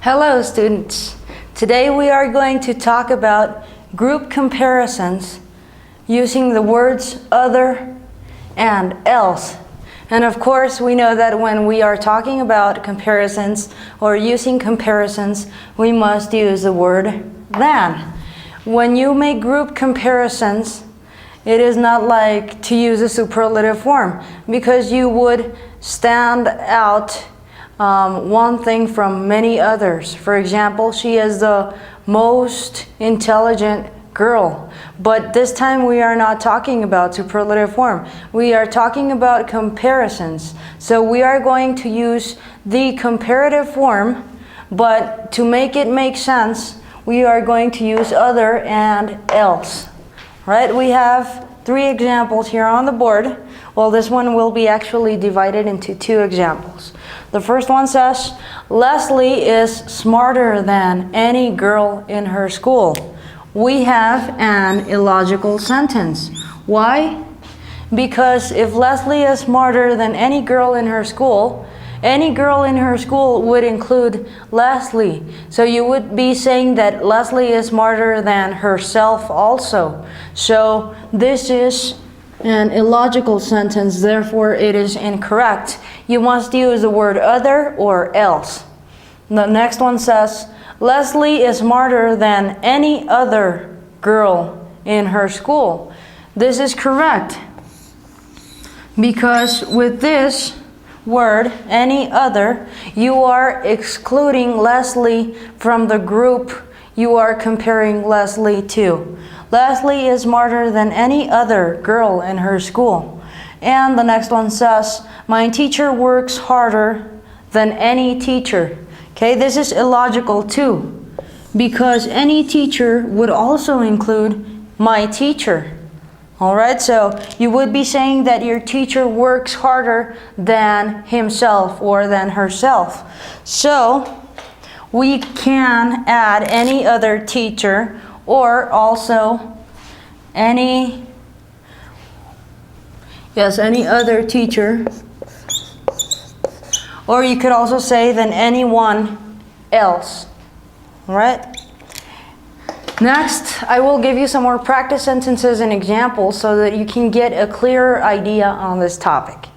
Hello students! Today we are going to talk about group comparisons using the words other and else. And of course we know that when we are talking about comparisons or using comparisons, we must use the word than. When you make group comparisons, it is not like to use a superlative form because you would stand out one thing from many others. For example, she is the most intelligent girl. But this time we are not talking about superlative form. We are talking about comparisons. So we are going to use the comparative form, but to make it make sense, we are going to use other and else. Right? We have 3 examples here on the board. Well, this one will be actually divided into 2 examples. The first one says, Leslie is smarter than any girl in her school. We have an illogical sentence. Why? Because if Leslie is smarter than any girl in her school would include Leslie. So you would be saying that Leslie is smarter than herself also. So this is an illogical sentence, therefore it is incorrect. You must use the word other or else. The next one says, Leslie is smarter than any other girl in her school. This is correct because with this word, any other, you are excluding Leslie from the group you are comparing Leslie to. Leslie is smarter than any other girl in her school. And the next one says, my teacher works harder than any teacher. Okay, this is illogical too, because any teacher would also include my teacher. Alright, so you would be saying that your teacher works harder than himself or than herself. So we can add any other teacher or also any other teacher, or you could also say than anyone else. All right? Next, I will give you some more practice sentences and examples so that you can get a clearer idea on this topic.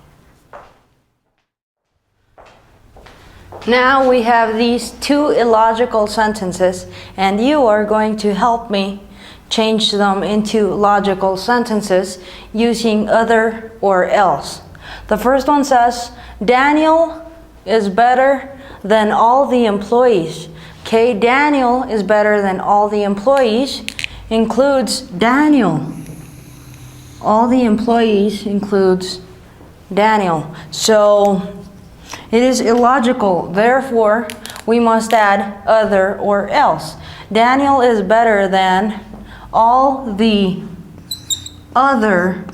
Now we have these 2 illogical sentences, and you are going to help me change them into logical sentences using other or else. The first one says, Daniel is better than all the employees. Okay, Daniel is better than all the employees includes Daniel. All the employees includes Daniel. So it is illogical. Therefore, we must add other or else. Daniel is better than all the other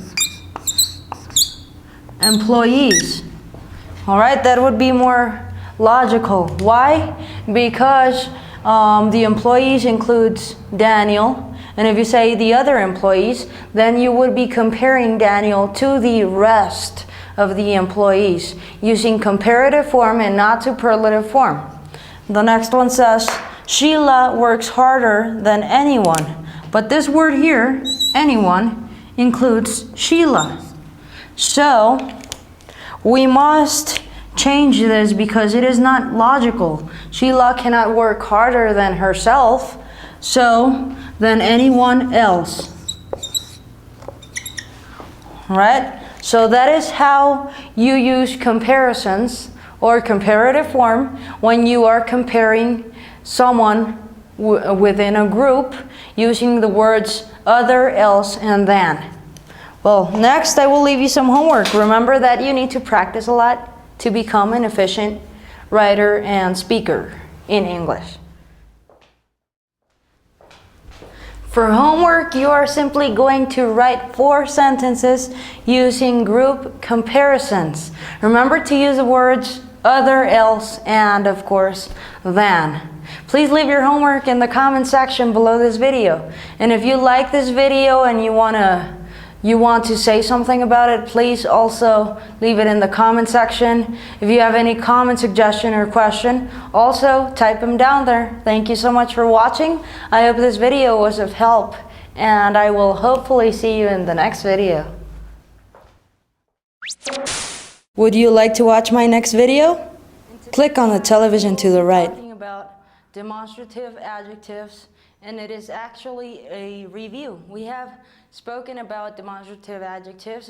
employees. All right, that would be more logical. Why? Because the employees includes Daniel, and if you say the other employees, then you would be comparing Daniel to the rest of the employees using comparative form and not superlative form. The next one says, Sheila works harder than anyone. But this word here, anyone, includes Sheila. So we must change this because it is not logical. Sheila cannot work harder than herself, so than anyone else. Right? So that is how you use comparisons or comparative form when you are comparing someone within a group using the words other, else, and than. Well, next I will leave you some homework. Remember that you need to practice a lot to become an efficient writer and speaker in English. For homework, you are simply going to write 4 sentences using group comparisons. Remember to use the words other, else, and of course, than. Please leave your homework in the comment section below this video. And if you like this video and you want to you want to say something about it, please also leave it in the comment section. If you have any comment, suggestion, or question, also type them down there. Thank you so much for watching. I hope this video was of help, and I will hopefully see you in the next video. Would you like to watch my next video? Click on the television to the right. Talking about demonstrative adjectives, and it is actually a review. We have spoken about demonstrative adjectives.